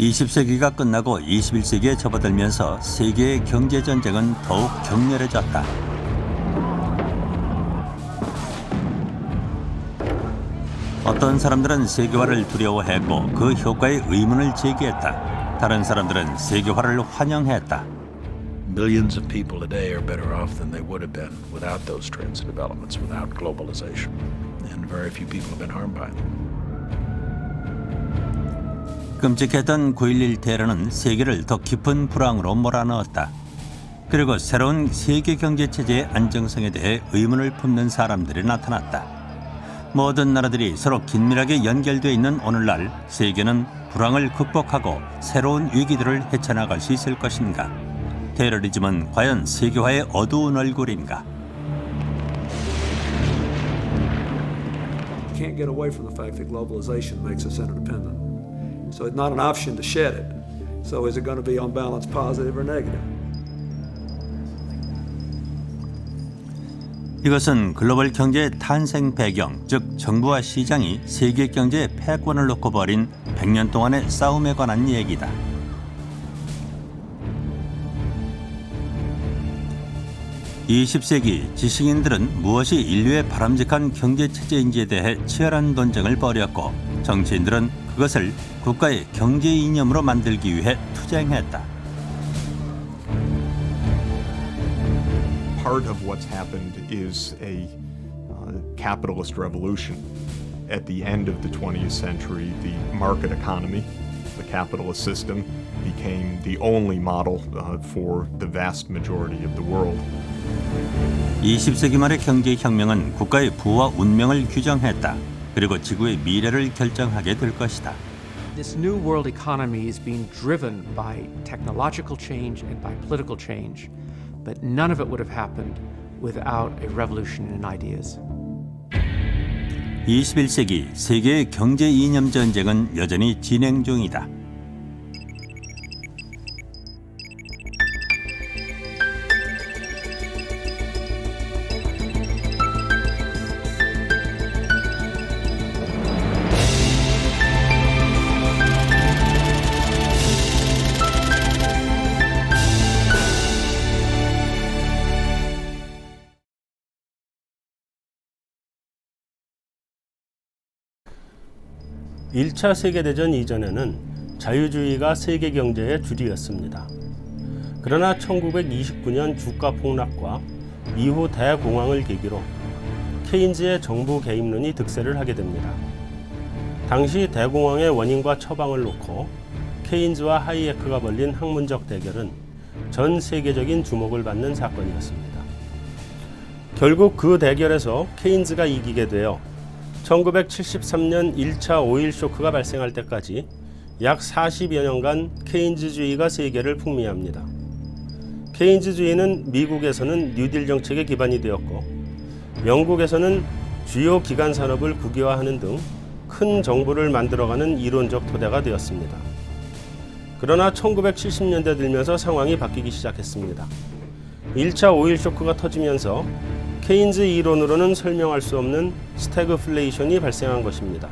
20세기가 끝나고 21세기에 접어들면서 세계의 경제전쟁은 더욱 격렬해졌다. 어떤 사람들은 세계화를 두려워했고 그 효과에 의문을 제기했다. 다른 사람들은 세계화를 환영했다. Millions of people today are better off than they would have been without those trends and developments, without globalization. And very few people have been harmed by them. 끔찍했던 9.11 테러는 세계를 더 깊은 불황으로 몰아넣었다. 그리고 새로운 세계 경제 체제의 안정성에 대해 의문을 품는 사람들이 나타났다. 모든 나라들이 서로 긴밀하게 연결되어 있는 오늘날 세계는 불황을 극복하고 새로운 위기들을 헤쳐나갈 수 있을 것인가? 테러리즘은 과연 세계화의 어두운 얼굴인가? You can't get away from the fact that globalization makes us interdependent. So it's not an option to shed it. So is it going to be on balance positive or negative? 이것은 글로벌 경제의 탄생 배경, 즉 정부와 시장이 세계 경제의 패권을 놓고 벌인 100년 동안의 싸움에 관한 얘기다. (20세기) 지식인들은 무엇이 인류의 바람직한 경제체제인지에 대해 치열한 논쟁을 벌였고 정치인들은 그것을 국가의 경제 이념으로 만들기 위해 투쟁했다. Part of what's happened is a capitalist revolution. At the end of the 20th century, the market economy, the capitalist system, became the only model for the vast majority of the world. 20세기 말의 경제혁명은 국가의 부와 운명을 규정했다. 그리고 지구의 미래를 결정하게 될 것이다. This new world economy is being driven by technological change and by political change, but none of it would have happened without a revolution in ideas. 21세기 세계의 경제 이념 전쟁은 여전히 진행 중이다. (1차) 세계대전 이전에는 자유주의가 세계 경제의 주류였습니다. 그러나 1929년 주가 폭락과 이후 대공황을 계기로 케인즈의 정부 개입론이 득세를 하게 됩니다. 당시 대공황의 원인과 처방을 놓고 케인즈와 하이에크가 벌린 학문적 대결은 전 세계적인 주목을 받는 사건이었습니다. 결국 그 대결에서 케인즈가 이기게 되어 1973년 1차 오일 쇼크가 발생할 때까지 약 40여 년간 케인즈주의가 세계를 풍미합니다. 케인즈주의는 미국에서는 뉴딜 정책의 기반이 되었고 영국에서는 주요 기간 산업을 국유화하는 등 큰 정부를 만들어가는 이론적 토대가 되었습니다. 그러나 1970년대 들면서 상황이 바뀌기 시작했습니다. 1차 오일 쇼크가 터지면서 케인즈 이론으로는 설명할 수 없는 스태그플레이션이 발생한 것입니다.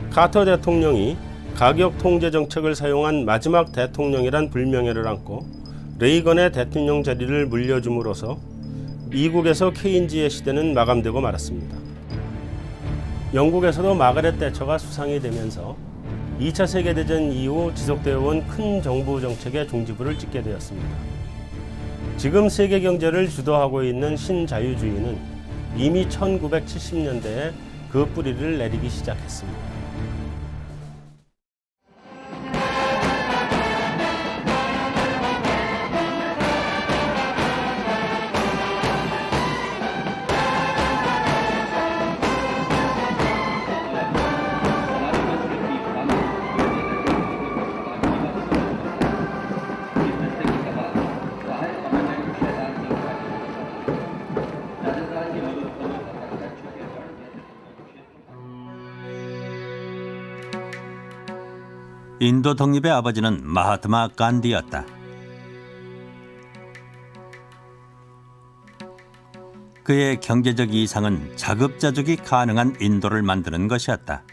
카터 대통령이 가격 통제 정책을 사용한 마지막 대통령이란 불명예를 안고 레이건의 대통령 자리를 물려줌으로써 미국에서 케인즈의 시대는 마감되고 말았습니다. 영국에서도 마가렛 대처가 수상이 되면서 2차 세계대전 이후 지속되어 온 큰 정부 정책의 종지부를 찍게 되었습니다. 지금 세계 경제를 주도하고 있는 신자유주의는 이미 1970년대에 그 뿌리를 내리기 시작했습니다. 인도 독립의 아버지는 마하트마 간디였다. 그의 경제적 이상은 자급자족이 가능한 인도를 만드는 것이었다.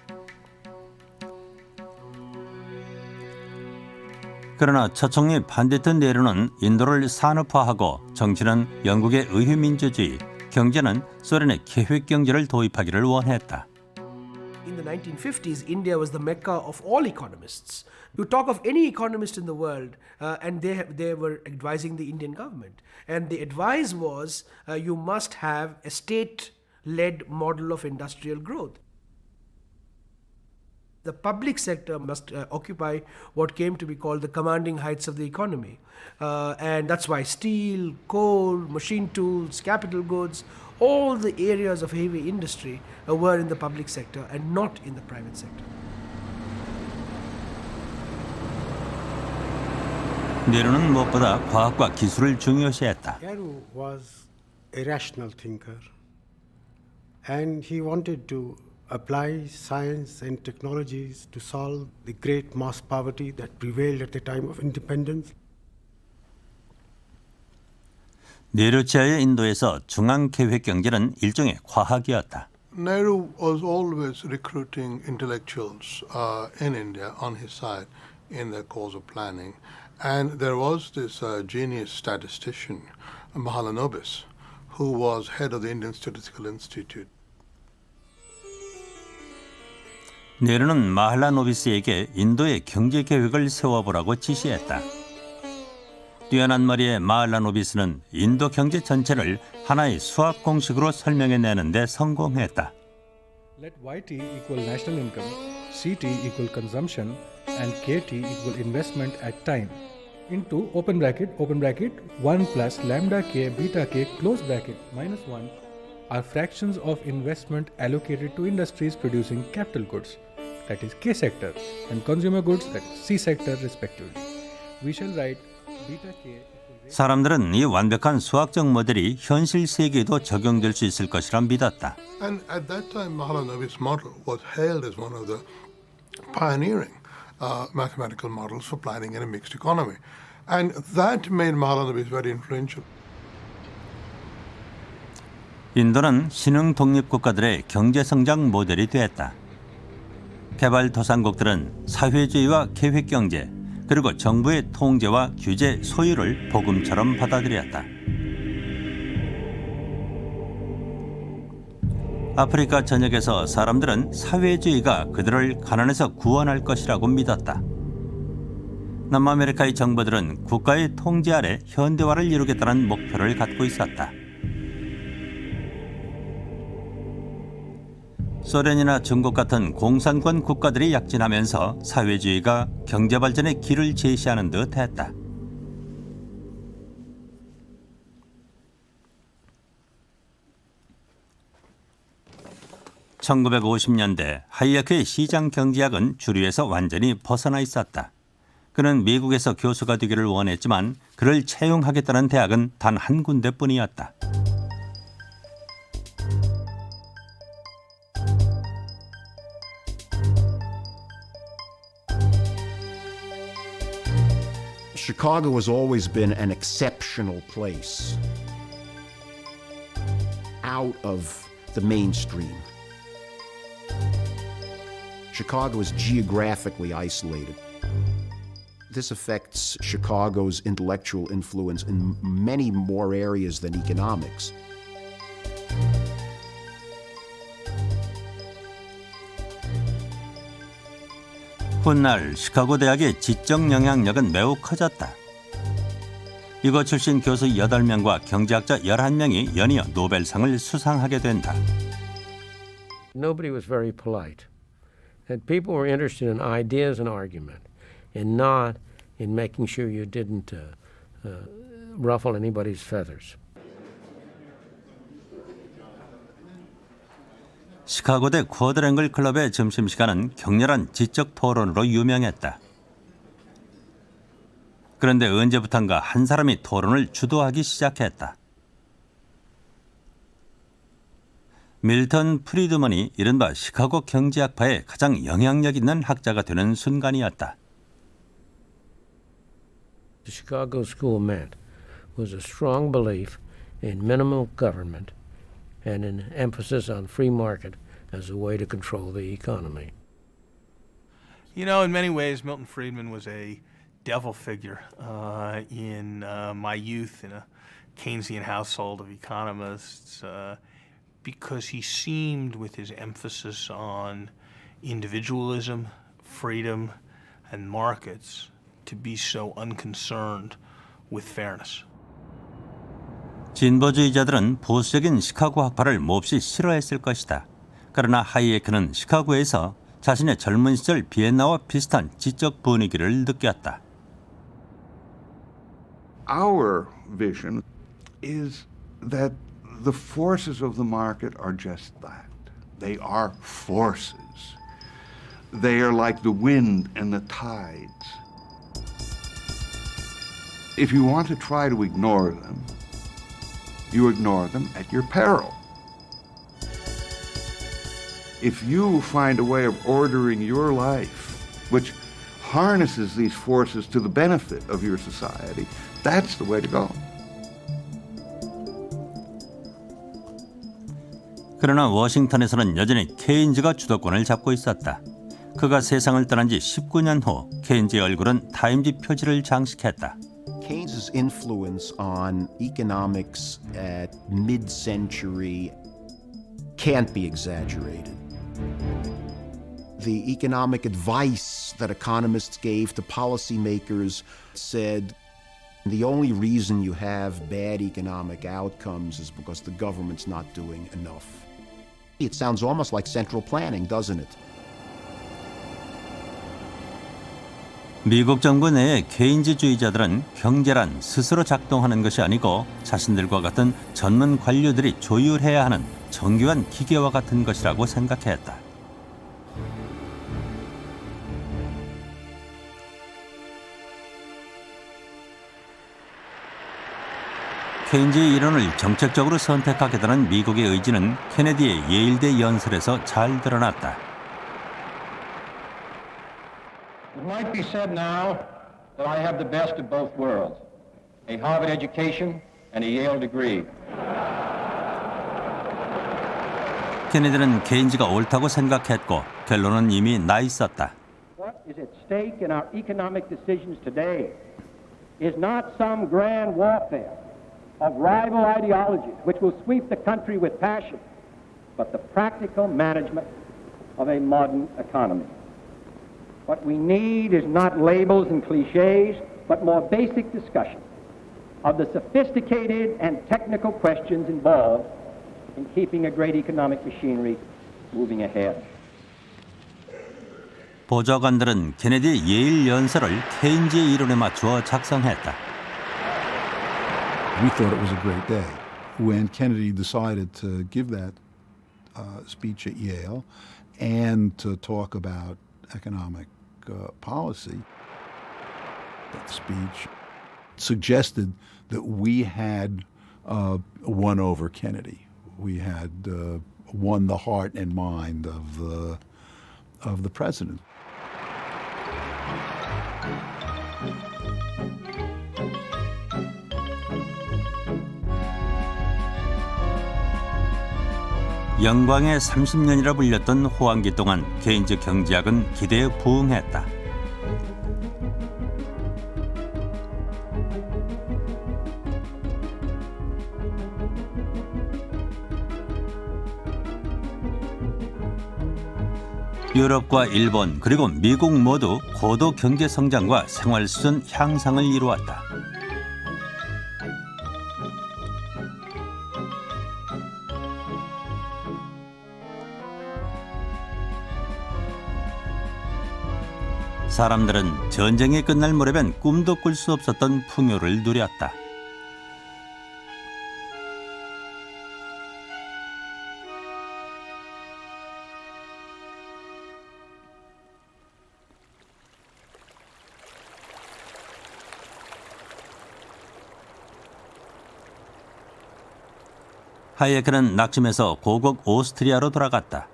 그러나 첫 총리 반디트 네루는 인도를 산업화하고 정치는 영국의 의회민주주의, 경제는 소련의 계획경제를 도입하기를 원했다. In the 1950s, India was the mecca of all economists. You talk of any economist in the world, and they were advising the Indian government. And the advice was you must have a state-led model of industrial growth. The public sector must occupy what came to be called the commanding heights of the economy. And that's why steel, coal, machine tools, capital goods, all the areas of heavy industry were in the public sector and not in the private sector. 네루는 무엇보다 과학과 기술을 중요시했다. Nehru was a rational thinker, and he wanted to apply science and technologies to solve the great mass poverty that prevailed at the time of independence. 네루치아의 인도에서 중앙계획경제는 일종의 과학이었다. Nehru was always recruiting intellectuals in India on his side in the cause of planning. And there was this genius statistician, Mahalanobis, who was head of the Indian Statistical Institute. 네루는 마할라노비스에게 인도의 경제 계획을 세워보라고 지시했다. 뛰어난 머리의 마할라노비스는 인도 경제 전체를 하나의 수학 공식으로 설명해내는 데 성공했다. Let YT equal national income, CT equal consumption, and KT equal investment at time into open bracket 1 plus lambda k beta k close bracket minus 1 are fractions of investment allocated to industries producing capital goods, that is K sector, and consumer goods, that is C sector respectively. We shall write beta k. 사람들은 이 완벽한 수학적 모델이 현실 세계에도 적용될 수 있을 것이라 믿었다. And at that time, Mahalanobis' model was hailed as one of the pioneering mathematical models for planning in a mixed economy. And that made Mahalanobis very influential. 인도는 신흥 독립국가들의 경제성장 모델이 되었다. 개발도상국들은 사회주의와 계획경제, 그리고 정부의 통제와 규제, 소유를 복음처럼 받아들였다. 아프리카 전역에서 사람들은 사회주의가 그들을 가난에서 구원할 것이라고 믿었다. 남아메리카의 정부들은 국가의 통제 아래 현대화를 이루겠다는 목표를 갖고 있었다. 소련이나 중국 같은 공산권 국가들이 약진하면서 사회주의가 경제발전의 길을 제시하는 듯 했다. (1950년대) 하이에크의 시장경제학은 주류에서 완전히 벗어나 있었다. 그는 미국에서 교수가 되기를 원했지만 그를 채용하겠다는 대학은 단 한 군데뿐이었다. Chicago has always been an exceptional place, out of the mainstream. Chicago is geographically isolated. This affects Chicago's intellectual influence in many more areas than economics. 훗날 시카고 대학의 지적 영향력은 매우 커졌다. 이곳 출신 교수 8명과 경제학자 11명이 연이어 노벨상을 수상하게 된다. Nobody was very polite. And people were interested in ideas and argument, and not in making sure you didn't ruffle anybody's feathers. 시카고대 쿼드랭글 클럽의 점심시간은 격렬한 지적 토론으로 유명했다. 그런데 언제부턴가 한 사람이 토론을 주도하기 시작했다. 밀턴 프리드먼이 이른바 시카고 경제학파의 가장 영향력 있는 학자가 되는 순간이었다. The Chicago School meant was a strong belief in minimal government and an emphasis on free market as a way to control the economy. You know, in many ways, Milton Friedman was a devil figure in my youth in a Keynesian household of economists because he seemed, with his emphasis on individualism, freedom, and markets, to be so unconcerned with fairness. 진보주의자들은 보수적인 시카고 학파를 몹시 싫어했을 것이다. 그러나 하이에크는 시카고에서 자신의 젊은 시절 비엔나와 비슷한 지적 분위기를 느꼈다. Our vision is that the forces of the market are just that. They are forces. They are like the wind and the tides. If you want to try to ignore them, you ignore them at your peril. If you find a way of ordering your life which harnesses these forces to the benefit of your society, that's the way to go. 그러나 워싱턴에서는 여전히 케인즈가 주도권을 잡고 있었다. 그가 세상을 떠난 지 19년 후 케인즈의 얼굴은 타임지 표지를 장식했다. Keynes's influence on economics at mid-century can't be exaggerated. The economic advice that economists gave to policymakers said the only reason you have bad economic outcomes is because the government's not doing enough. It sounds almost like central planning, doesn't it? 미국 정부 내의 케인즈주의자들은 경제란 스스로 작동하는 것이 아니고 자신들과 같은 전문 관료들이 조율해야 하는 정교한 기계와 같은 것이라고 생각했다. 케인즈의 이론을 정책적으로 선택하게 되는 미국의 의지는 케네디의 예일대 연설에서 잘 드러났다. It might be said now that I have the best of both worlds, a Harvard education and a Yale degree. 케네디는 케인즈가 옳다고 생각했고 결론은 이미 나 있었다. What is at stake in our economic decisions today is not some grand warfare of rival ideologies which will sweep the country with passion, but the practical management of a modern economy. What we need is not labels and cliches, but more basic discussion of the sophisticated and technical questions involved in keeping a great economic machinery moving ahead. 보좌관들은 케네디의 예일 연설을 케인즈의 이론에 맞추어 작성했다. We thought it was a great day when Kennedy decided to give that speech at Yale and to talk about economic policy. That speech suggested that we had won over Kennedy. We had won the heart and mind of the president. 영광의 30년이라 불렸던 호황기 동안 케인즈 경제학은 기대에 부응했다. 유럽과 일본 그리고 미국 모두 고도 경제 성장과 생활 수준 향상을 이루었다. 사람들은 전쟁이 끝날 무렵엔 꿈도 꿀 수 없었던 풍요를 누렸다. 하이에크는 낙심해서 고국 오스트리아로 돌아갔다.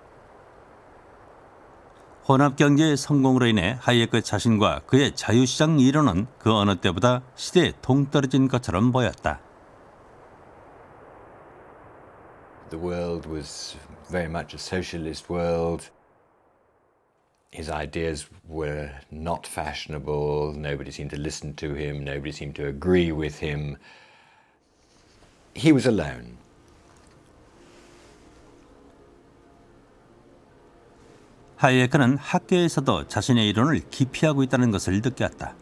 혼합경제의 성공으로 인해 하이에크 자신과 그의 자유시장 이론은 그 어느 때보다 시대에 동떨어진 것처럼 보였다. The world was very much a socialist world. His ideas were not fashionable. Nobody seemed to listen to him. Nobody seemed to agree with him. He was alone. 하이에크는 학교에서도 자신의 이론을 기피하고 있다는 것을 느꼈다.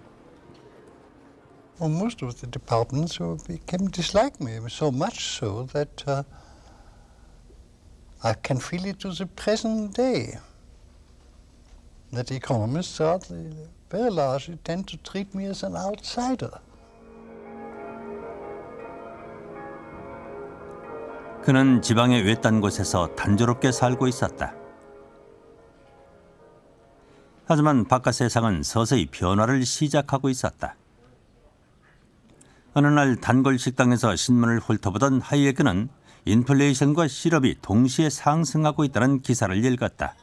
Well, most of the departments became dislike me so much so that I can feel it to the present day. That economists very largely tend to treat me as an outsider. 그는 지방의 외딴 곳에서 단조롭게 살고 있었다. 하지만 바깥 세상은 서서히 변화를 시작하고 있었다. 어느 날 단골 식당에서 신문을 훑어보던 하이에크는 인플레이션과 실업이 동시에 상승하고 있다는 기사를 읽었다.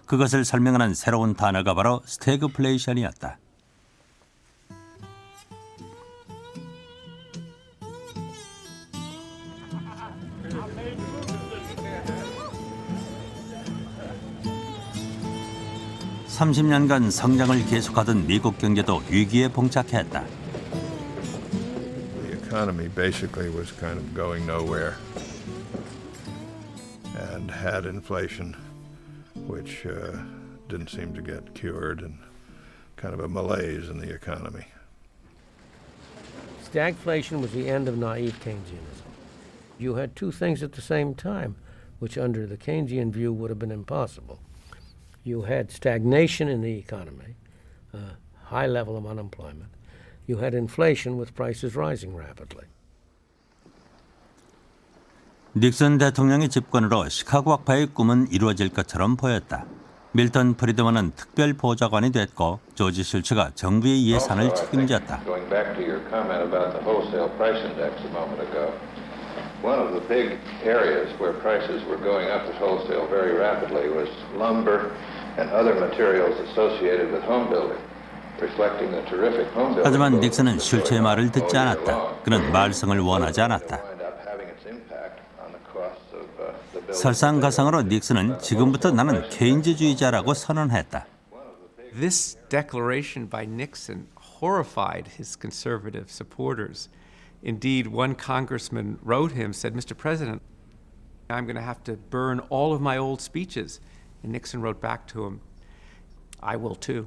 그것을 설명하는 새로운 단어가 바로 스태그플레이션이었다. (30년간) 성장을 계속하던 미국 경제도 위기에 봉착했다. The economy basically was kind of going nowhere and had inflation, which didn't seem to get cured, and kind of a malaise in the economy. Stagflation was the end of naive Keynesianism. You had two things at the same time, which under the Keynesian view would have been impossible. You had stagnation in the economy, a high level of unemployment. You had inflation with prices rising rapidly. 닉슨 대통령의 집권으로 시카고 학파의 꿈은 이루어질 것처럼 보였다. 밀턴 프리드먼은 특별 보좌관이 됐고 조지 실츠가 정부의 예산을 책임졌다. Going back to your comment about the wholesale price index a moment ago, one of the big areas where prices were going up at wholesale very rapidly was lumber and other materials associated with home building, reflecting the terrific home building. 하지만 닉슨은 실츠의 말을 듣지 않았다. 그는 말썽을 원하지 않았다. 설상가상으로 닉슨은 지금부터 나는 케인즈주의자라고 선언했다. This declaration by Nixon horrified his conservative supporters. Indeed, one congressman wrote him, said, Mr. President, I'm going to have to burn all of my old speeches. And Nixon wrote back to him, I will too.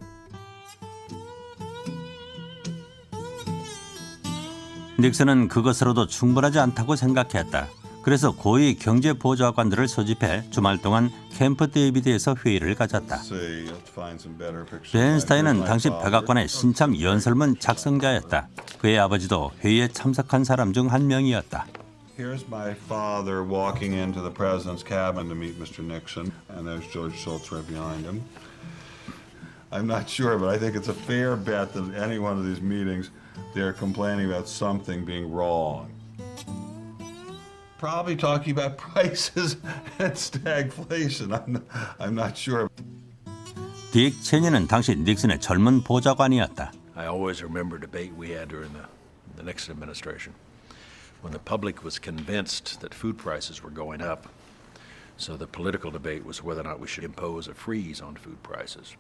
닉슨은 그것으로도 충분하지 않다고 생각했다. 그래서 고위 경제보좌관들을 소집해 주말 동안 캠프 데이비드에서 회의를 가졌다. 벤 스타인은 당시 백악관의 신참 연설문 작성자였다. 그의 아버지도 회의에 참석한 사람 중 한 명이었다. Here's my father walking into the president's cabin to meet Mr. Nixon, and there's George Shultz right behind him. I'm not sure, but I think it's a fair bet that at any one of these meetings, they're complaining about something being wrong. Probably talking about prices and stagflation. I'm not sure. 딕 체니는 당시 닉슨의 젊은 보좌관이었다. I always remember a debate we had during the Nixon administration when the public was convinced that food prices were going up. So the political debate was whether or not we should impose a freeze on food prices.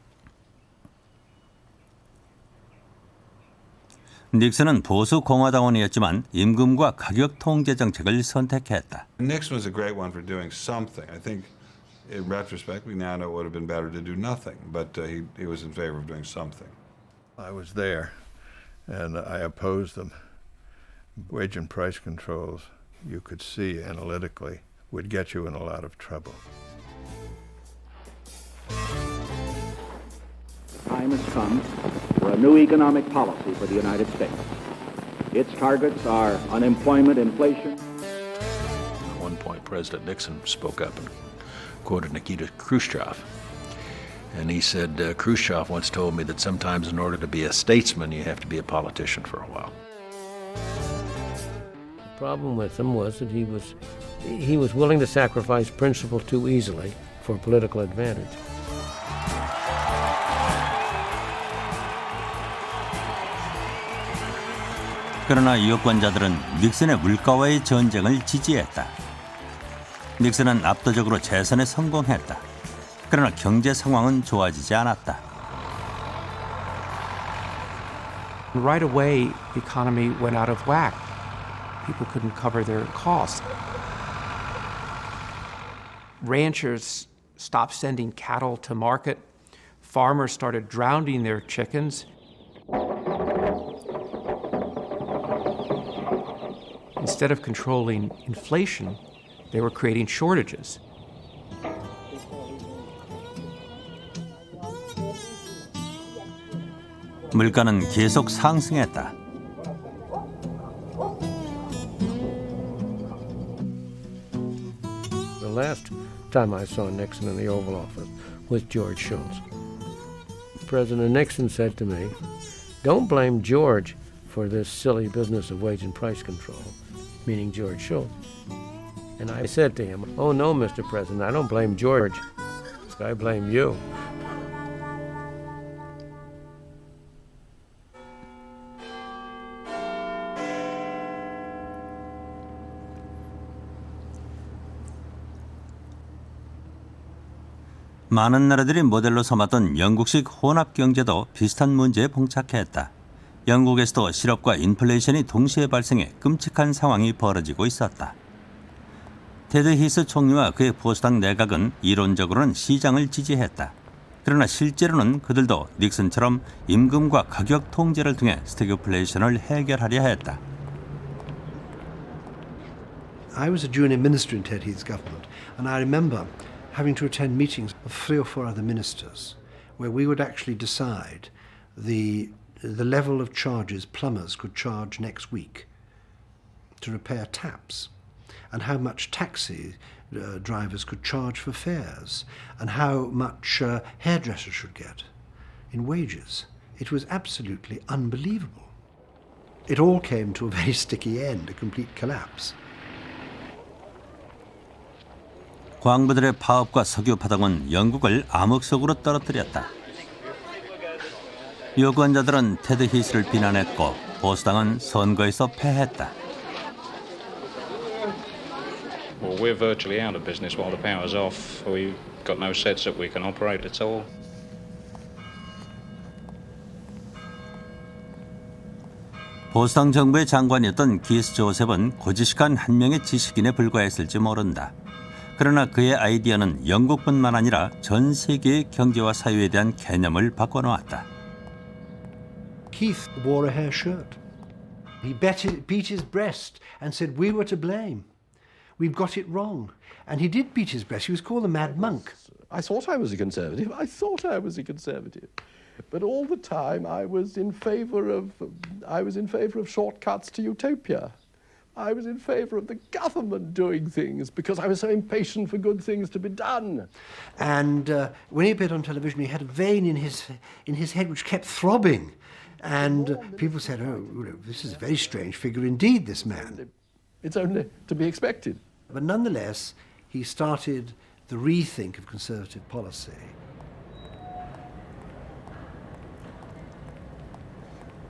닉슨은 보수 공화당원이었지만 임금과 가격 통제 정책을 선택했다. Nixon was a great one for doing something. I think in retrospect we now know it would have been better to do nothing, but he was in favor of doing something. I was there and I opposed them. Wage and price controls, you could see analytically, would get you in a lot of trouble. The time has come for a new economic policy for the United States. Its targets are unemployment, inflation. At one point, President Nixon spoke up and quoted Nikita Khrushchev. And he said, Khrushchev once told me that sometimes in order to be a statesman, you have to be a politician for a while. The problem with him was that he was willing to sacrifice principle too easily for political advantage. 그러나 유권자들은 닉슨의 물가와의 전쟁을 지지했다. 닉슨은 압도적으로 재선에 성공했다. 그러나 경제 상황은 좋아지지 않았다. Right away, the economy went out of whack. People couldn't cover their costs. Ranchers stopped sending cattle to market. Farmers started drowning their chickens. Instead of controlling inflation, they were creating shortages. 물가는 계속 상승했다. The last time I saw Nixon in the Oval Office was George Shultz. President Nixon said to me, "Don't blame George for this silly business of wage and price control," meaning George Shultz. And I said to him, "Oh no, Mr. President, I don't blame George. I blame you." 많은 나라들이 모델로 삼았던 영국식 혼합 경제도 비슷한 문제에 봉착했다. 영국에서도 실업과 인플레이션이 동시에 발생해 끔찍한 상황이 벌어지고 있었다. 테드 히스 총리와 그의 보수당 내각은 이론적으로는 시장을 지지했다. 그러나 실제로는 그들도 닉슨처럼 임금과 가격 통제를 통해 스태그플레이션을 해결하려 했다. I was a junior minister in Ted Heath's government, and I remember having to attend meetings of 3 or 4 other ministers where we would actually decide the level of charges plumbers could charge next week to repair taps, and how much taxi drivers could charge for fares, and how much hairdressers should get in wages. It was absolutely unbelievable. It all came to a very sticky end, a complete collapse. 광부들의 파업과 석유 파동은 영국을 암흑 속으로 떨어뜨렸다. 유권자들은 테드 히스를 비난했고 보수당은 선거에서 패했다. Well, we're virtually out of business while the power's off. We've got no sets that we can operate at all. 보수당 정부의 장관이었던 기스 조셉은 고지식한 한 명의 지식인에 불과했을지 모른다. 그러나 그의 아이디어는 영국뿐만 아니라 전 세계의 경제와 사회에 대한 개념을 바꿔놓았다. Keith wore a hair shirt. He beat his breast and said we were to blame. We've got it wrong. And he did beat his breast. He was called a mad monk. I thought I was a conservative. But all the time I was in favour of shortcuts to utopia. I was in favour of the government doing things because I was so impatient for good things to be done. And when he appeared on television, he had a vein in his head which kept throbbing. And people said, "Oh, this is a very strange figure indeed, this man." It's only to be expected. But nonetheless, he started the rethink of conservative policy.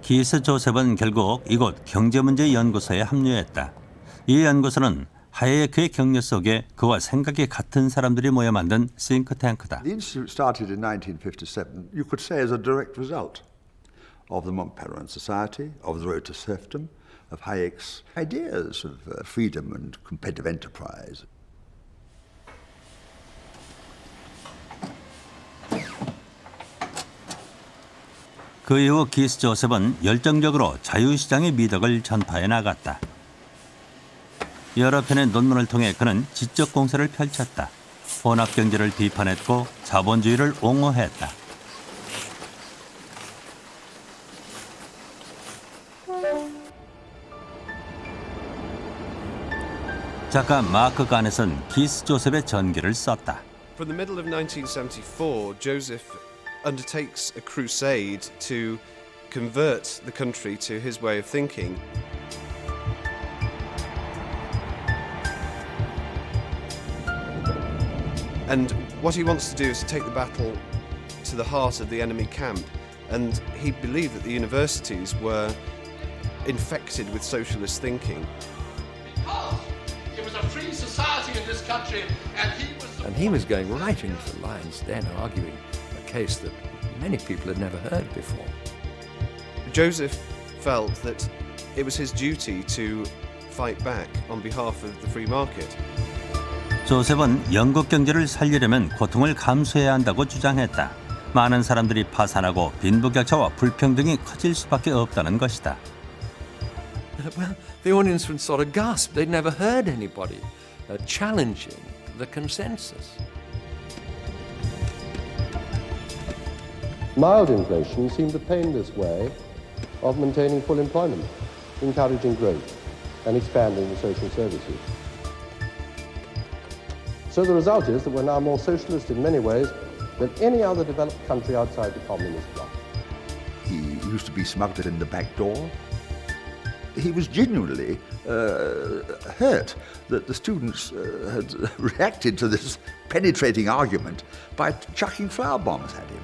기스 조셉은 결국 이곳 경제문제연구소에 합류했다. 이 연구소는 하야의 그의 격려 속에 그와 생각이 같은 사람들이 모여 만든 싱크탱크다. The institute started in 1957, you could say as a direct result of the Montpellier Society, of the Road to Serfdom, of Hayek's ideas of freedom and competitive enterprise. 그 이후 기스 조셉은 열정적으로 자유시장의 미덕을 전파해 나갔다. 여러 편의 논문을 통해 그는 지적 공세를 펼쳤다. 혼합경제를 비판했고 자본주의를 옹호했다. 작가 마크 가넷은 기스 조셉의 전기를 썼다. From the middle of 1974, Joseph undertakes a crusade to convert the country to his way of thinking. And what he wants to do is to take the battle to the heart of the enemy camp. And he believed that the universities were infected with socialist thinking. Because it was a free society in this country, and he was And he was going right into the lion's den, arguing a case that many people had never heard before. Joseph felt that it was his duty to fight back on behalf of the free market. 조셉은 영국 경제를 살리려면 고통을 감수해야 한다고 주장했다. 많은 사람들이 파산하고 빈부격차와 불평등이 커질 수밖에 없다는 것이다. Well, the audience would sort of gasp. They'd never heard anybody challenging the consensus. Mild inflation seemed a painless way of maintaining full employment, encouraging growth, and expanding the social services. So the result is that we're now more socialist in many ways than any other developed country outside the communist bloc. He used to be smuggled in the back door. He was genuinely hurt that the students had reacted to this penetrating argument by chucking flour bombs at him.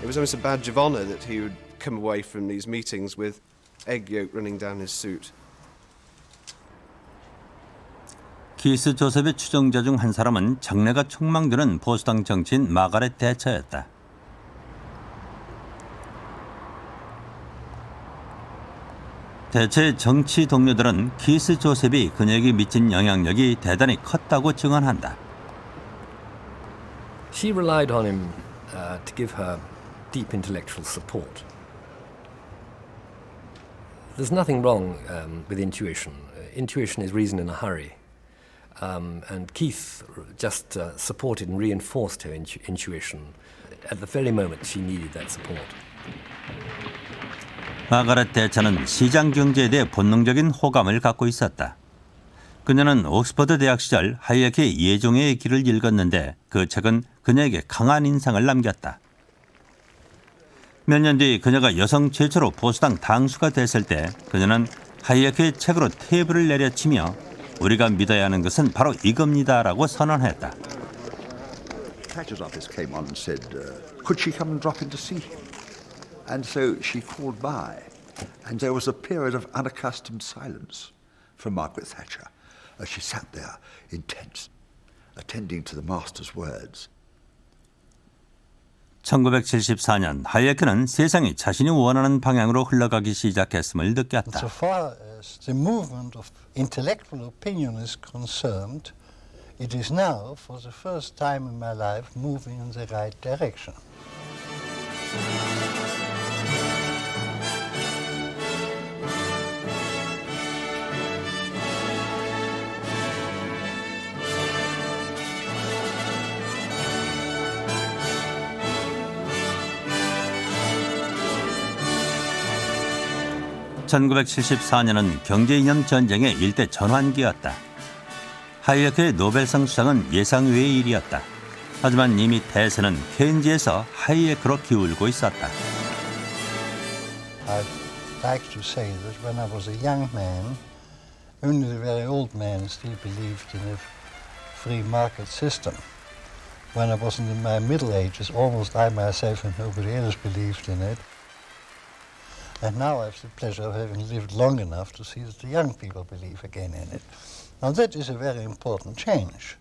It was almost a badge of honour that he would come away from these meetings with egg yolk running down his suit. 키스 조셉의 추종자 중 한 사람은 정례가 촉망되는 보수당 정치인 마가렛 대처였다. 대체의 정치 동료들은 키스 조셉이 그녀에게 미친 영향력이 대단히 컸다고 증언한다. She relied on him to give her deep intellectual support. There's nothing wrong with intuition. Intuition is reason in a hurry. And Keith just supported and reinforced her intuition at the very moment she needed that support. 마가렛 대처는 시장 경제에 대해 본능적인 호감을 갖고 있었다. 그녀는 옥스퍼드 대학 시절 하이에크의 예종의 길을 읽었는데 그 책은 그녀에게 강한 인상을 남겼다. 몇 년 뒤 그녀가 여성 최초로 보수당 당수가 됐을 때 그녀는 하이에크의 책으로 테이블을 내려치며 우리가 믿어야 하는 것은 바로 이겁니다라고 선언했다. Thatcher's office came on and said, could she come and drop in to see him? And so she called by, and there was a period of unaccustomed silence from Margaret Thatcher as she sat there, intense, attending to the master's words. 1974년 하이에크는 세상이 자신이 원하는 방향으로 흘러가기 시작했음을 느꼈다. So far as the movement of intellectual opinion is concerned, it is now, for the first time in my life, moving in the right direction. (1974년은) 경제 이념 전쟁의 일대 전환기였다. 하이에크의 노벨상 수상은 예상 외의 일이었다. 하지만 이미 대세는 케인즈에서 하이에크로 기울고 있었다. I'd like to say that when I was a young man, only the very old men still believed in a free market system. When I was in my middle ages, almost I myself and nobody else believed in it. And now I have the pleasure of having lived long enough to see that the young people believe again in it. Now that is a very important change.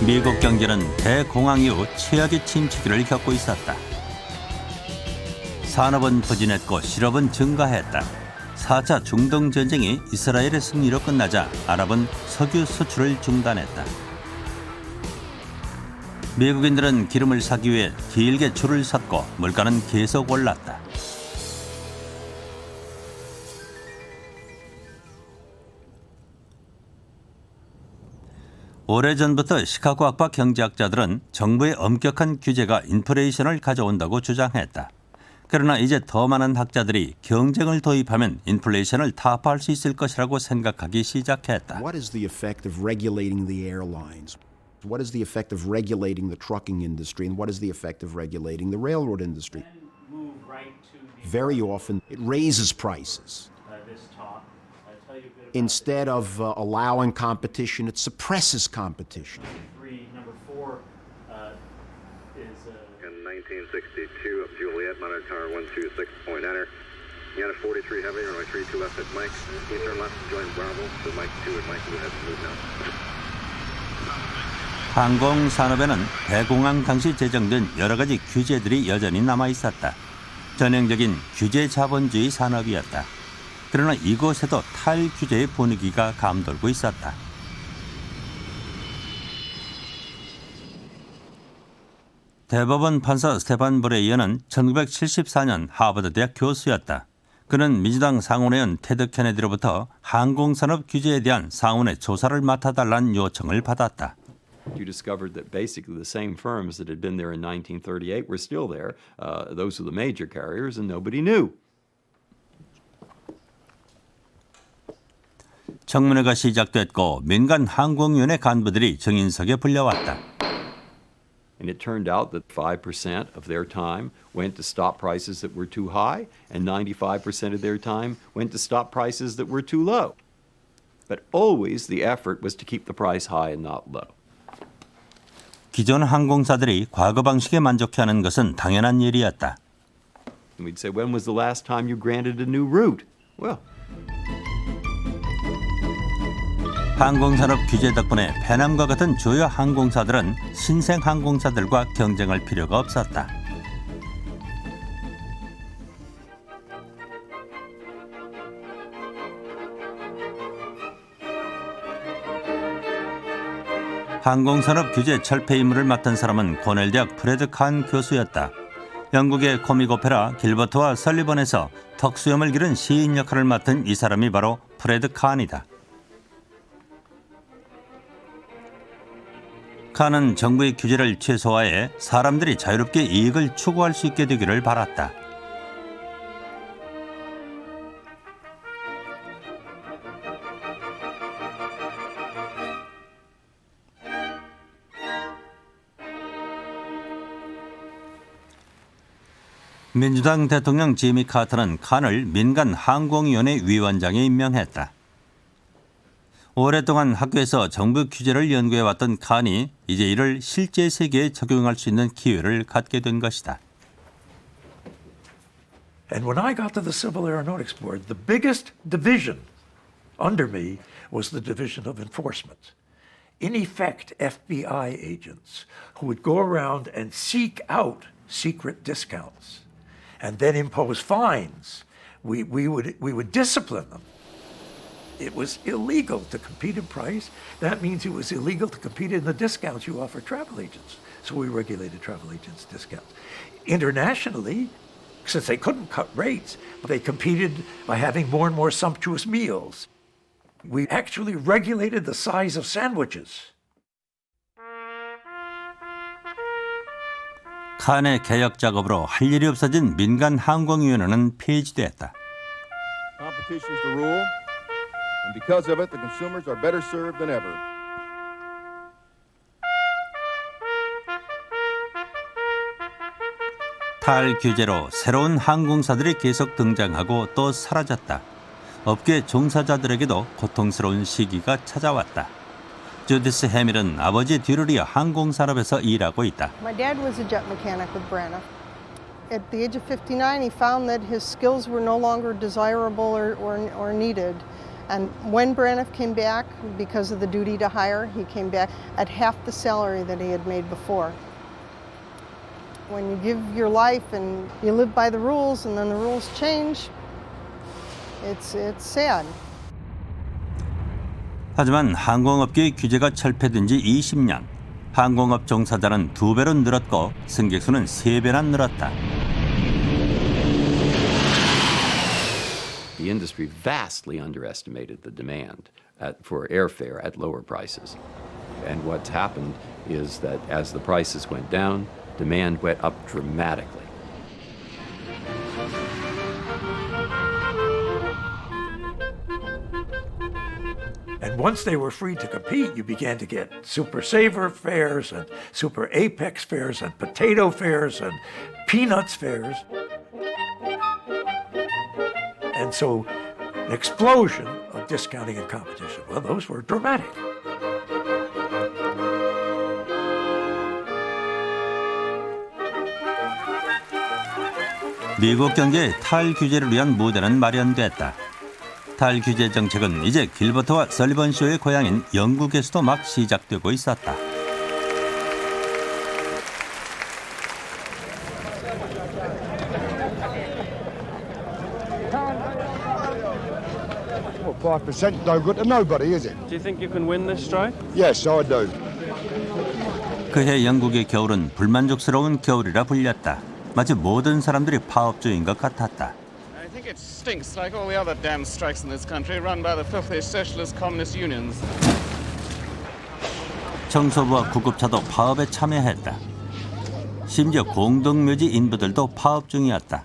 미국 경제는 대공황 이후 최악의 침체기를 겪고 있었다. 산업은 부진했고 실업은 증가했다. 4차 중동 전쟁이 이스라엘의 승리로 끝나자 아랍은 석유 수출을 중단했다. 미국인들은 기름을 사기 위해 길게 줄을 섰고 물가는 계속 올랐다. 오래전부터 시카고 학파 경제학자들은 정부의 엄격한 규제가 인플레이션을 가져온다고 주장했다. 그러나 이제 더 많은 학자들이 경쟁을 도입하면 인플레이션을 타파할 수 있을 것이라고 생각하기 시작했다. What is the effect of regulating the airlines? What is the effect of regulating the trucking industry? And what is the effect of regulating the railroad industry? Very often it raises prices. Instead of allowing competition, it suppresses competition. Number 4 is... In 1962 of Juliet, monitor tower 126, point enter. Unit 43 heavy, runway 32 left at Mike. You turn left to join Bravo, so Mike 2 at Mike, you have to move now. 항공산업에는 대공황 당시 제정된 여러 가지 규제들이 여전히 남아 있었다. 전형적인 규제 자본주의 산업이었다. 그러나 이곳에도 탈규제의 분위기가 감돌고 있었다. 대법원 판사 스테판 브레이어는 1974년 하버드 대학 교수였다. 그는 민주당 상원의원 테드 케네디로부터 항공산업 규제에 대한 상원의 조사를 맡아달라는 요청을 받았다. You discovered that basically the same firms that had been there in 1938 were still there. Those were the major carriers, and nobody knew. 청문회가 시작됐고 민간 항공위원회 간부들이 정인석에 불려왔다. And it turned out that 5% of their time went to stop prices that were too high, and 95% of their time went to stop prices that were too low. But always the effort was to keep the price high and not low. 기존 항공사들이 과거 방식에 만족해하는 것은 당연한 일이었다. And we'd say, when was the last time you granted a new route? Well, 항공산업 규제 덕분에 패남과 같은 주요 항공사들은 신생 항공사들과 경쟁할 필요가 없었다. 항공산업 규제 철폐 임무를 맡은 사람은 코넬 대학 프레드 칸 교수였다. 영국의 코믹 오페라 길버트와 설리번에서 턱수염을 기른 시인 역할을 맡은 이 사람이 바로 프레드 칸이다. 칸은 정부의 규제를 최소화해 사람들이 자유롭게 이익을 추구할 수 있게 되기를 바랐다. 민주당 대통령 지미 카터는 칸을 민간 항공위원회 위원장에 임명했다. 오랫동안 학교에서 정부 규제를 연구해왔던 칸이 이제 이를 실제 세계에 적용할 수 있는 기회를 갖게 된 것이다. And when I got to the Civil Aeronautics Board, the biggest division under me was the Division of Enforcement. In effect, FBI agents who would go around and seek out secret discounts and then impose fines. We would discipline them. It was illegal to compete in price. That means it was illegal to compete in the discounts you offer travel agents. So we regulated travel agents' discounts. Internationally, since they couldn't cut rates, they competed by having more and more sumptuous meals. We actually regulated the size of sandwiches. 칸의 개혁 작업으로 할 일이 없어진 민간 항공위원회는 폐지됐다. Competition is the rule, and because of it, the consumers are better served than ever. 탈규제로 새로운 항공사들이 계속 등장하고 또 사라졌다. 업계 종사자들에게도 고통스러운 시기가 찾아왔다. 주디스 해밀은 아버지 뒤를 이어 항공산업에서 일하고 있다. My dad was a jet mechanic with Braniff. At the age of 59, he found that his skills were no longer desirable or needed. And when Braniff came back, because of the duty to hire, he came back at half the salary that he had made before. When you give your life and you live by the rules and then the rules change, it's sad. 하지만 항공업계의 규제가 철폐된 지 20년. 항공업 종사자는 2배로 늘었고 승객 수는 3배나 늘었다. The industry vastly underestimated the demand for airfare at lower prices. And what's happened is that as the prices went down, demand went up dramatically. And once they were free to compete, you began to get Super Saver fares and Super Apex fares and potato fares and peanuts fares. And so an explosion of discounting and competition. Well, those were dramatic. 미국 경제의 탈규제를 위한 무대는 마련됐다. 탈규제 정책은 이제 길버트와 설리번 쇼의 고향인 영국에서도 막 시작되고 있었다. Well, 5% no good to nobody, is it? Do you think you can win this strike? Yes, I do. 그해 영국의 겨울은 불만족스러운 겨울이라 불렸다. 마치 모든 사람들이 파업주의인 것 같았다. I think it stinks like all the other damn strikes in this country run by the filthy socialist communist unions. 청소부와 구급차도 파업에 참여했다. 심지어 공동묘지 인부들도 파업 중이었다.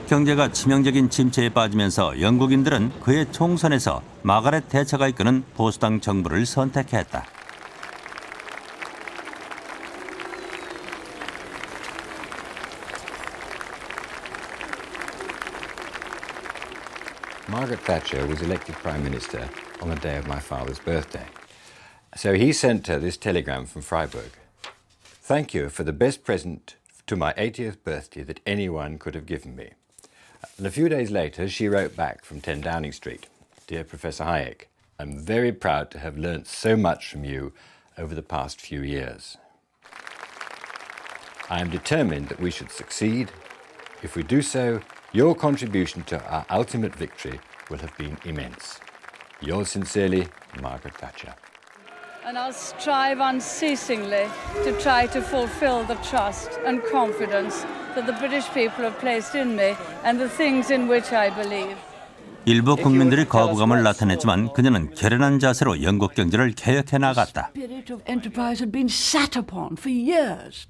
경제가 치명적인 침체에 빠지면서 영국인들은 그의 총선에서 마가렛 대처가 이끄는 보수당 정부를 선택했다. Margaret Thatcher was elected Prime Minister on the day of my father's birthday. So he sent her this telegram from Freiburg. Thank you for the best present to my 80th birthday that anyone could have given me. And a few days later, she wrote back from 10 Downing Street. Dear Professor Hayek, I'm very proud to have learnt so much from you over the past few years. I am determined that we should succeed. If we do so, your contribution to our ultimate victory will have been immense. Yours sincerely, Margaret Thatcher. And I'll strive unceasingly to try to fulfill the trust and confidence that the British people have placed in me and the things in which I believe. 일부 국민들이 거부감을 나타냈지만 그녀는 결연한 자세로 영국 경제를 개혁해 나갔다. The spirit of enterprise had been sat upon for years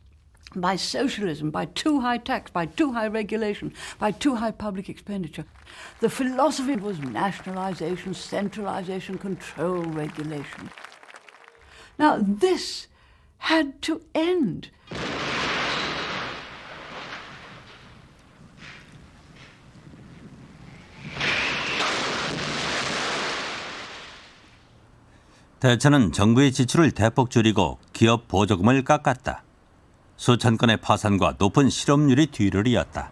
by socialism, by too high tax, by too high regulation, by too high public expenditure. The philosophy was nationalization, centralization, control, regulation. Now, this had to end. 대처는 정부의 지출을 대폭 줄이고 기업 보조금을 깎았다. 수천 건의 파산과 높은 실업률이 뒤를 이었다.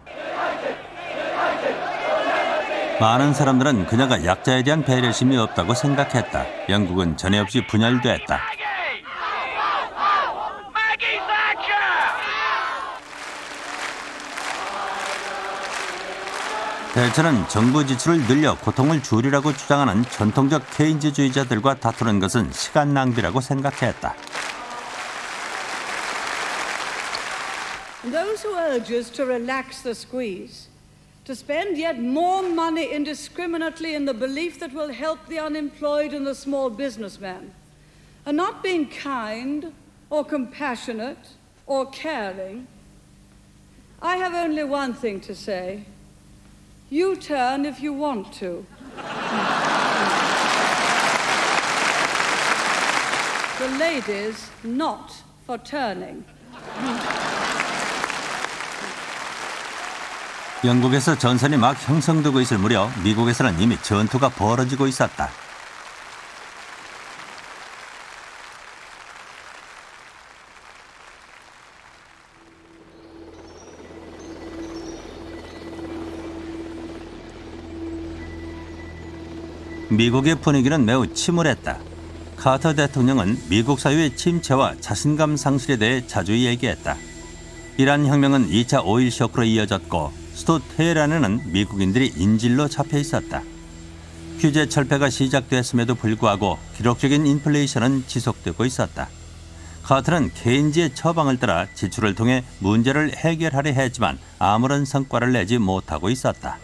많은 사람들은 그녀가 약자에 대한 배려심이 없다고 생각했다. 영국은 전에 없이 분열됐다. 대처는 정부 지출을 늘려 고통을 줄이라고 주장하는 전통적 케인즈주의자들과 다투는 것은 시간 낭비라고 생각했다. Those who urge us to relax the squeeze, to spend yet more money indiscriminately in the belief that will help the unemployed and the small businessman, are not being kind or compassionate or caring. I have only one thing to say. You turn if you want to. The lady's not for turning. 영국에서 전선이 막 형성되고 있을 무렵 미국에서는 이미 전투가 벌어지고 있었다. 미국의 분위기는 매우 침울했다. 카터 대통령은 미국 사회의 침체와 자신감 상실에 대해 자주 얘기했다. 이란 혁명은 2차 오일 쇼크로 이어졌고 수도 테헤란에는 미국인들이 인질로 잡혀 있었다. 규제 철폐가 시작됐음에도 불구하고 기록적인 인플레이션은 지속되고 있었다. 카터는 케인즈의 처방을 따라 지출을 통해 문제를 해결하려 했지만 아무런 성과를 내지 못하고 있었다.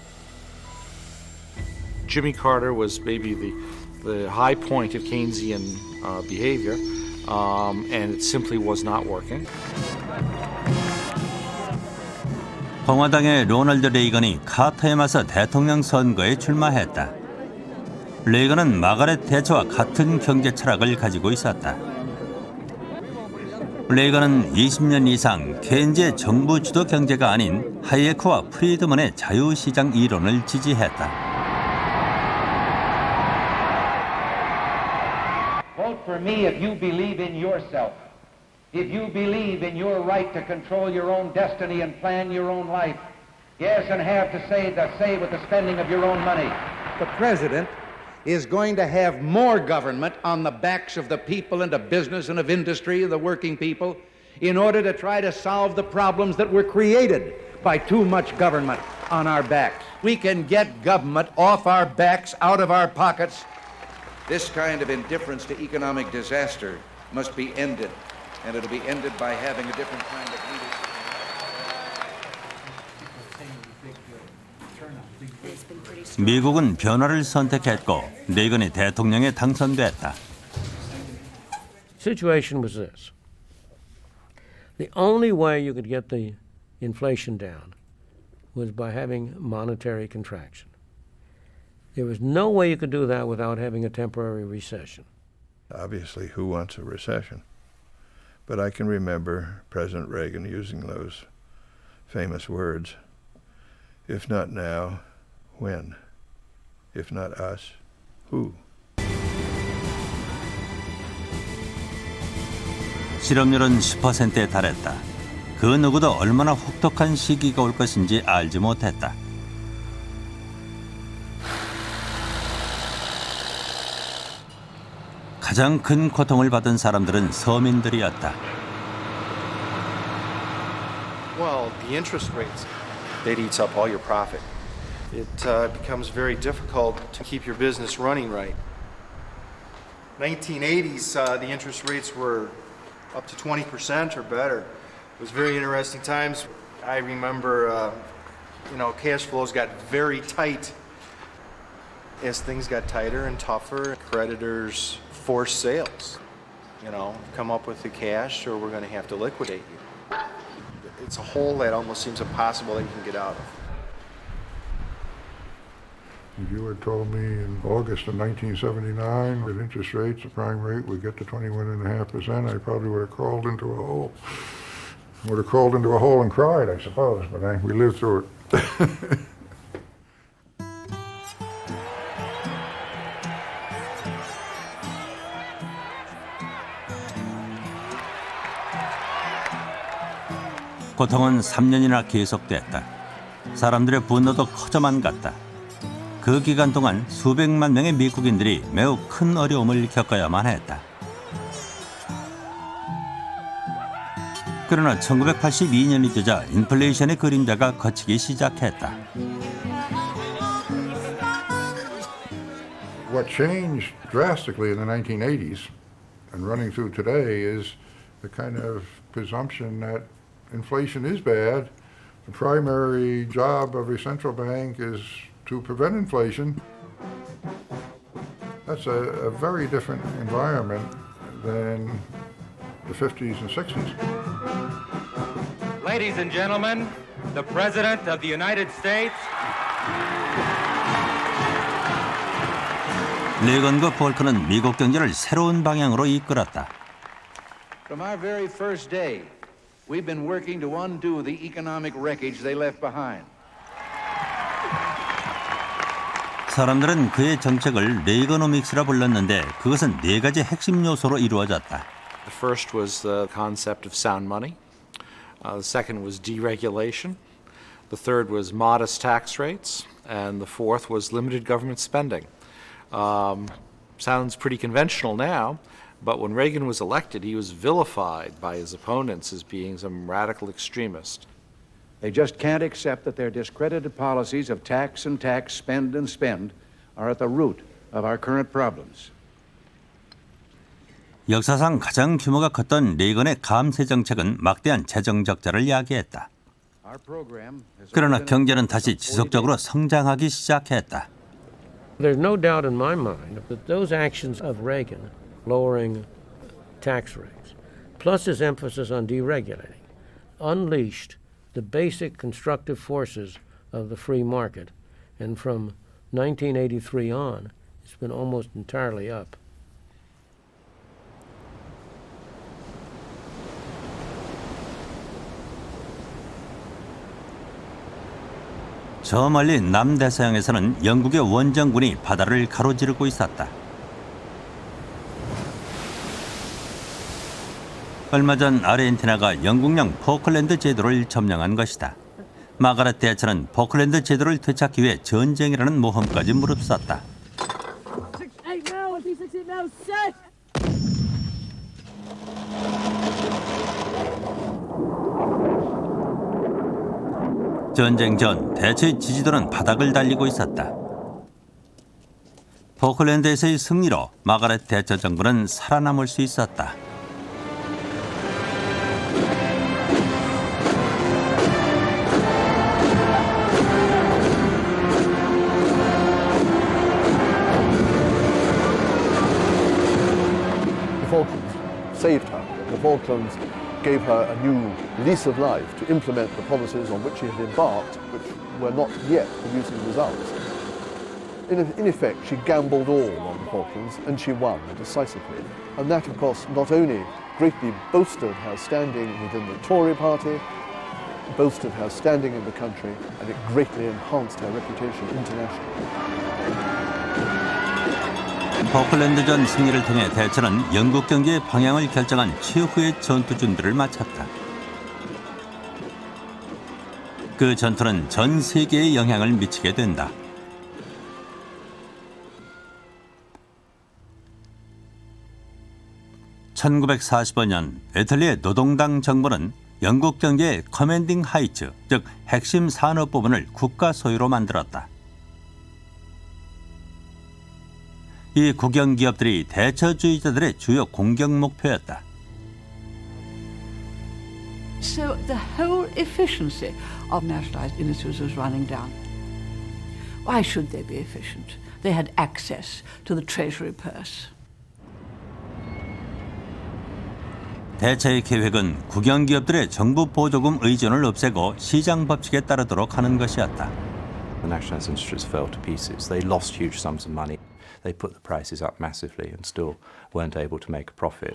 Jimmy Carter was maybe the high point of Keynesian behavior, and it simply was not working. 공화당의 로널드 레이건이 카터에 맞서 대통령 선거에 출마했다. 레이건은 마가렛 대처와 같은 경제 철학을 가지고 있었다. 레이건은 20년 이상 케인즈의 정부 주도 경제가 아닌 하이에크와 프리드먼의 자유시장 이론을 지지했다. Vote for me if you believe in yourself. If you believe in your right to control your own destiny and plan your own life. Yes, and have to say with the spending of your own money. The president is going to have more government on the backs of the people and of business and of industry and the working people in order to try to solve the problems that were created by too much government on our backs. We can get government off our backs, out of our pockets. This kind of indifference to economic disaster must be ended, and it'll be ended by having a different kind of leadership. 미국은 변화를 선택했고 레이건이 대통령에 당선됐다. Situation was this. The only way you could get the inflation down was by having monetary contraction. There was no way you could do that without having a temporary recession. Obviously, who wants a recession? But I can remember President Reagan using those famous words. If not now, when? If not us, who? 실업률은 10%에 달했다. 그 누구도 얼마나 혹독한 시기가 올 것인지 알지 못했다. 가장 큰 고통을 받은 사람들은 서민들이었다. Well, the interest rates, that eats up all your profit. It becomes very difficult to keep your business running right. 1980s, the interest rates were up to 20% or better. It was very interesting times. I remember, cash flows got very tight. As things got tighter and tougher, creditors forced sales. Come up with the cash or we're going to have to liquidate you. It's a hole that almost seems impossible that you can get out of. If you had told me in August of 1979 that interest rates, the prime rate, would get to 21.5%, I probably would have crawled into a hole. Would have crawled into a hole and cried, I suppose, but we lived through it. 고통은 3년이나 계속됐다. 사람들의 분노도 커져만 갔다. 그 기간 동안 수백만 명의 미국인들이 매우 큰 어려움을 겪어야만 했다. 그러나 1982년이 되자 인플레이션의 그림자가 걷히기 시작했다. What changed drastically in the 1980s and running through today is the kind of presumption that inflation is bad. The primary job of a central bank is to prevent inflation. That's a very different environment than the 50s and 60s. Ladies and gentlemen, the President of the United States. 레이건과 볼커는 미국 경제를 새로운 방향으로 이끌었다. From our very first day, we've been working to undo the economic wreckage they left behind. 사람들은 그의 정책을 레이거노믹스라 불렀는데 그것은 네 가지 핵심 요소로 이루어졌다. The first was the concept of sound money. The second was deregulation. The third was modest tax rates. And the fourth was limited government spending. Sounds pretty conventional now, but when Reagan was elected, he was vilified by his opponents as being some radical extremist. They just can't accept that their discredited policies of tax and tax, spend and spend are at the root of our current problems. 역사상 가장 규모가 컸던 레이건의 감세 정책은 막대한 재정 적자를 야기했다. 그러나 경제는 다시 지속적으로 성장하기 시작했다. There's no doubt in my mind that those actions of Reagan, lowering tax rates, plus his emphasis on deregulating, unleashed the basic constructive forces of the free market. And from 1983 on, it's been almost entirely up. 저 멀리 남대서양에서는 영국의 원정군이 바다를 가로지르고 있었다. 얼마 전 아르헨티나가 영국령 포클랜드 제도를 점령한 것이다. 마가렛 대처는 포클랜드 제도를 되찾기 위해 전쟁이라는 모험까지 무릅썼다. 전쟁 전 대처의 지지도는 바닥을 달리고 있었다. 포클랜드에서의 승리로 마가렛 대처 정부는 살아남을 수 있었다. Saved her. The Falklands gave her a new lease of life to implement the policies on which she had embarked, which were not yet producing results. In effect, she gambled all on the Falklands, and she won decisively. And that, of course, not only greatly bolstered her standing within the Tory party, bolstered her standing in the country, and it greatly enhanced her reputation internationally. 포클랜드전 승리를 통해 대처는 영국 경제의 방향을 결정한 최후의 전투 준비를 마쳤다. 그 전투는 전 세계에 영향을 미치게 된다. (1945년) 이탈리아의 노동당 정부는 영국 경제의 커맨딩 하이츠, 즉 핵심 산업 부분을 국가 소유로 만들었다. 이 국영 기업들이 대처주의자들의 주요 공격 목표였다. So the whole efficiency of nationalized industries was running down. Why should they be efficient? They had access to the treasury purse. 대처의 계획은 국영 기업들의 정부 보조금 의존을 없애고 시장 법칙에 따르도록 하는 것이었다. The nationalized industries fell to pieces. They lost huge sums of money. They put the prices up massively and still weren't able to make a profit.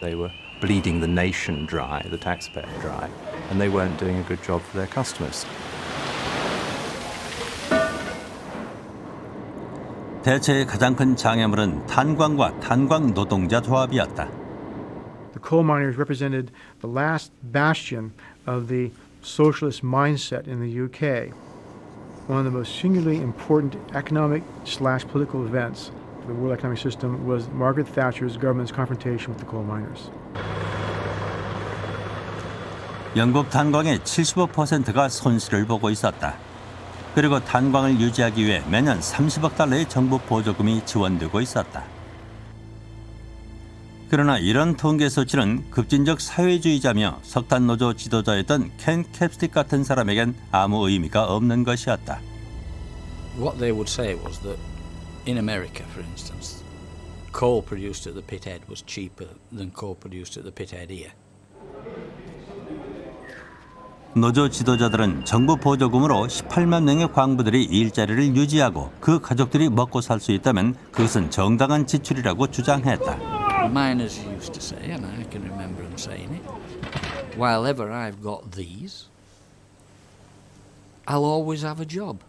They were bleeding the nation dry, the taxpayer dry, and they weren't doing a good job for their customers. 대처의 가장 큰 장애물은 탄광과 탄광 노동자 조합이었다. The coal miners represented the last bastion of the socialist mindset in the UK. One of the most singularly important economic/political events for the world economic system was Margaret Thatcher's government's confrontation with the coal miners. 영국 탄광의 75%가 손실을 보고 있었다. 그리고 탄광을 유지하기 위해 매년 30억 달러의 정부 보조금이 지원되고 있었다. 그러나 이런 통계 수치는 급진적 사회주의자며 석탄 노조 지도자였던 켄 캡스틱 같은 사람에겐 아무 의미가 없는 것이었다. What they would say was that in America, for instance, coal produced at the pithead was cheaper than coal produced at the pithead here. 노조 지도자들은 정부 보조금으로 18만 명의 광부들이 일자리를 유지하고 그 가족들이 먹고 살 수 있다면 그것은 정당한 지출이라고 주장했다. Miners used to say, and I can remember them saying it, while ever I've got these, I'll always have a job.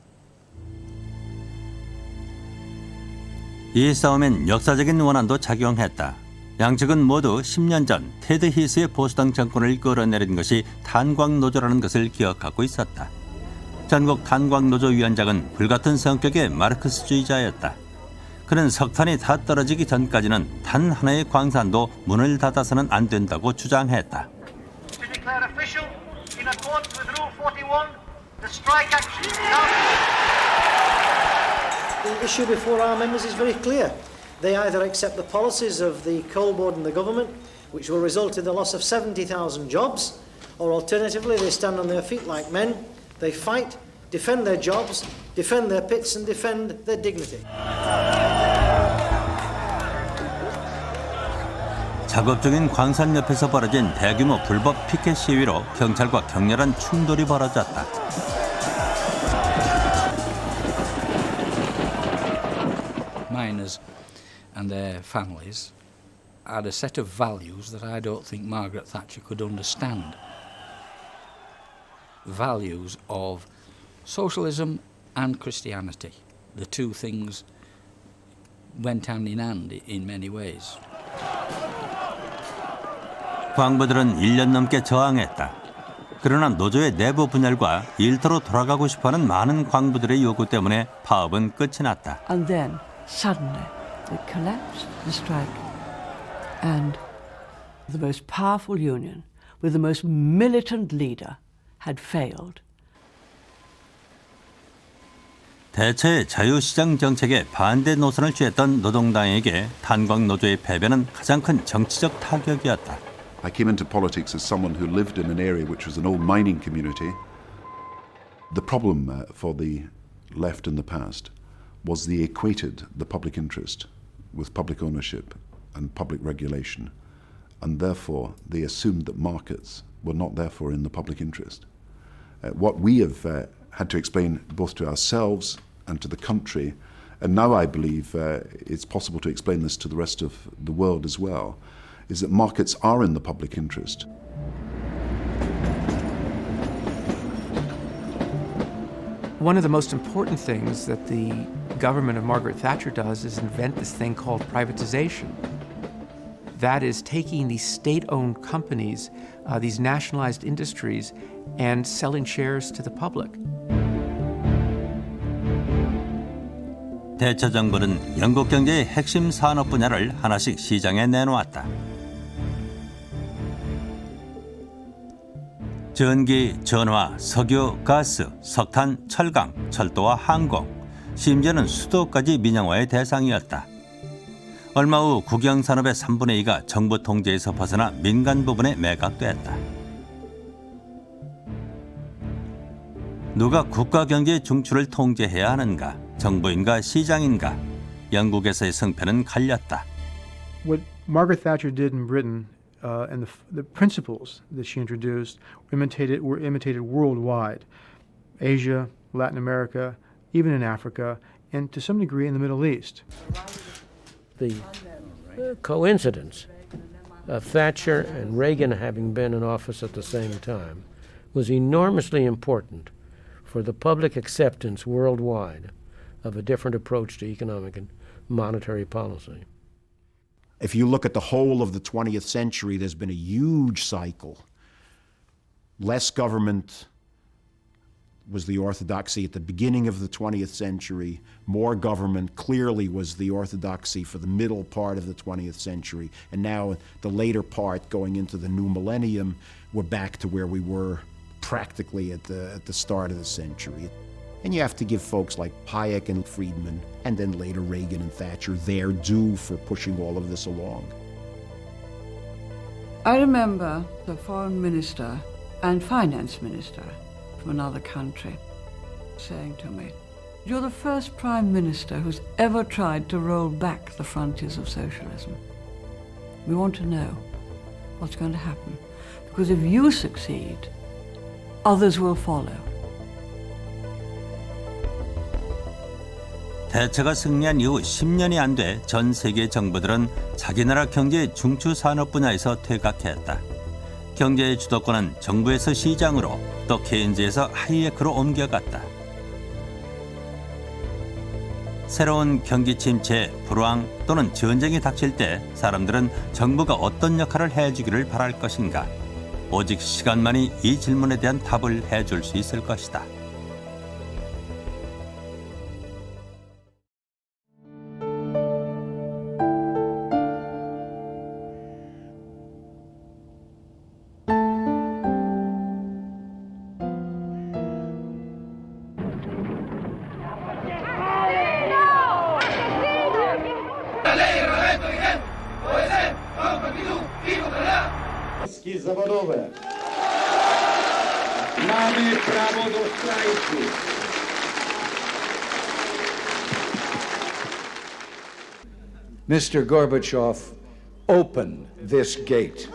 이 싸움엔 역사적인 원한도 작용했다. 양측은 모두 10년 전 테드 히스의 보수당 정권을 끌어내린 것이 탄광노조라는 것을 기억하고 있었다. 전국 탄광노조위원장은 불같은 성격의 마르크스주의자였다. 그는 석탄이 다 떨어지기 전까지는 단 하나의 광산도 문을 닫아서는 안 된다고 주장했다. To declare official, in accordance with Rule 41, the strike action. The issue before our members is very clear. They either accept the policies of the coal board and the government, which will result in the loss of 70,000 jobs, or alternatively they stand on their feet like men, they fight, defend their jobs, defend their pits and defend their dignity. 작업 중인 광산 옆에서 벌어진 대규모 불법 피켓 시위로 경찰과 격렬한 충돌이 벌어졌다. Miners and their families had a set of values that I don't think Margaret Thatcher could understand. Values of Socialism and Christianity, the two things went hand in hand in many ways. 광부들은 1년 넘게 저항했다. 그러나 노조의 내부 분열과 일터로 돌아가고 싶어하는 많은 광부들의 요구 때문에 파업은 끝이 났다. And then, suddenly, it collapsed, the strike, and the most powerful union, with the most militant leader, had failed. 대체의 자유시장 정책에 반대 노선을 취했던 노동당에게 탄광노조의 패배는 가장 큰 정치적 타격이었다. I came into politics as someone who lived in an area which was an old mining community. The problem for the left in the past was they equated the public interest with public ownership and public regulation, and therefore they assumed that markets were not therefore in the public interest. What we have had to explain both to ourselves and to the country, and now I believe it's possible to explain this to the rest of the world as well, is that markets are in the public interest. One of the most important things that the government of Margaret Thatcher does is invent this thing called privatization. That is taking these state-owned companies, these nationalized industries, and selling shares to the public. 대처 정부는 영국 경제의 핵심 산업 분야를 하나씩 시장에 내놓았다. 전기, 전화, 석유, 가스, 석탄, 철강, 철도와 항공, 심지어는 수도까지 민영화의 대상이었다. 얼마 후 국영산업의 3분의 2가 정부 통제에서 벗어나 민간 부분에 매각됐다. 누가 국가 경제의 중추를 통제해야 하는가? 정부인가 시장인가? 영국에서의 승패는 갈렸다. What Margaret Thatcher did in Britain and the principles that she introduced were imitated worldwide. Asia, Latin America, even in Africa, and to some degree in the Middle East. The coincidence of Thatcher and Reagan having been in office at the same time was enormously important for the public acceptance worldwide of a different approach to economic and monetary policy. If you look at the whole of the 20th century, there's been a huge cycle. Less government was the orthodoxy at the beginning of the 20th century. More government clearly was the orthodoxy for the middle part of the 20th century. And now the later part, going into the new millennium, we're back to where we were practically at the start of the century. And you have to give folks like Hayek and Friedman, and then later Reagan and Thatcher, their due for pushing all of this along. I remember the foreign minister and finance minister from another country saying to me, "You're the first prime minister who's ever tried to roll back the frontiers of socialism. We want to know what's going to happen, because if you succeed, others will follow." 대처가 승리한 이후 10년이 안 돼 전 세계 정부들은 자기 나라 경제의 중추 산업 분야에서 퇴각했다. 경제의 주도권은 정부에서 시장으로 또 케인즈에서 하이에크로 옮겨갔다. 새로운 경기 침체, 불황 또는 전쟁이 닥칠 때 사람들은 정부가 어떤 역할을 해주기를 바랄 것인가? 오직 시간만이 이 질문에 대한 답을 해줄 수 있을 것이다. Zawodowe. Mamy prawo do strajku. Mr. Gorbachev, open this gate.